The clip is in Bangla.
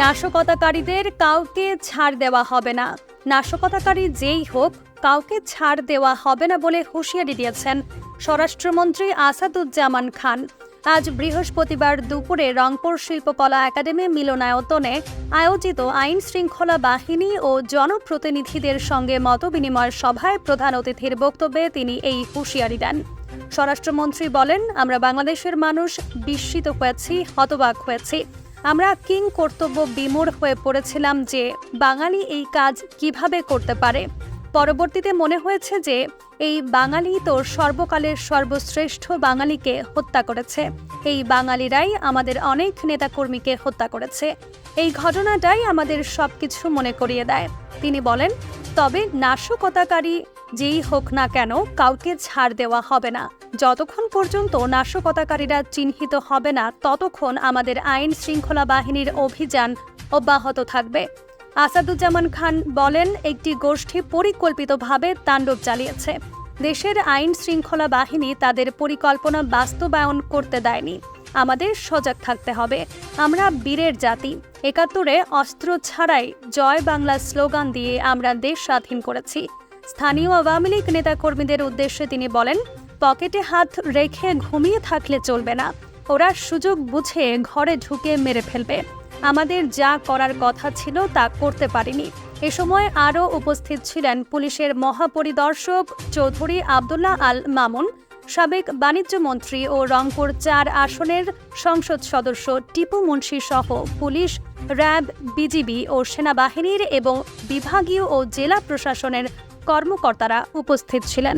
নাশকতাকারীদের কাউকে ছাড় দেওয়া হবে না। নাশকতাকারী যেই হোক, কাউকে ছাড় দেওয়া হবে না বলে হুঁশিয়ারি দিয়েছেন স্বরাষ্ট্রমন্ত্রী আসাদুজ্জামান খান। আজ বৃহস্পতিবার দুপুরে রংপুর শিল্পকলা একাডেমি মিলনায়তনে আয়োজিত আইন শৃঙ্খলা বাহিনী ও জনপ্রতিনিধিদের সঙ্গে মতবিনিময় সভায় প্রধান অতিথির বক্তব্যে তিনি এই হুঁশিয়ারি দেন। স্বরাষ্ট্রমন্ত্রী বলেন, আমরা বাংলাদেশের মানুষ বিস্মিত হয়েছি, হতবাক হয়েছি। আমরা কিং কর্তব্য বিমূঢ় হয়ে পড়েছিলাম যে বাঙালি এই কাজ কিভাবে করতে পারে। পরবর্তীতে মনে হয়েছে যে এই বাঙালি তো সর্বকালের সর্বশ্রেষ্ঠ বাঙালিকে হত্যা করেছে। এই বাঙালিরাই আমাদের অনেক নেতাকর্মীকে হত্যা করেছে। এই ঘটনাটাই আমাদের সবকিছু মনে করিয়ে দেয়। তিনি বলেন, তবে নাশকতাকারী যেই হোক না কেন, কাউকে ছাড় দেওয়া হবে না। যতক্ষণ পর্যন্ত নাশকতাকারীরা চিহ্নিত হবে না, ততক্ষণ আমাদের আইন শৃঙ্খলা বাহিনীর অভিযান অব্যাহত থাকবে। আসাদুজ্জামান খান বলেন, একটি গোষ্ঠী পরিকল্পিতভাবে তাণ্ডব চালিয়েছে। দেশের আইন শৃঙ্খলা বাহিনী তাদের পরিকল্পনা বাস্তবায়ন করতে দেয়নি। আমাদের সজাগ থাকতে হবে। আমরা বীরের জাতি। ৭১-এ অস্ত্র ছাড়াই জয় বাংলা স্লোগান দিয়ে আমরা দেশ স্বাধীন করেছি। স্থানীয় আওয়ামী লীগ নেতাকর্মীদের উদ্দেশ্যে তিনি বলেন, পকেটে হাত রেখে ঘুমিয়ে থাকলে চলবে না। ওরা সুযোগ বুঝে ঘরে ঢুকে মেরে ফেলবে। আমাদের যা করার কথা ছিল তা করতে পারিনি। এ সময় আরও উপস্থিত ছিলেন পুলিশের মহাপরিদর্শক চৌধুরী আবদুল্লাহ আল মামুন, সাবেক বাণিজ্য মন্ত্রী ও রংপুর ৪ আসনের সংসদ সদস্য টিপু মুন্সি সহ পুলিশ, র্যাব, বিজিবি ও সেনাবাহিনীর এবং বিভাগীয় ও জেলা প্রশাসনের কর্মকর্তারা উপস্থিত ছিলেন।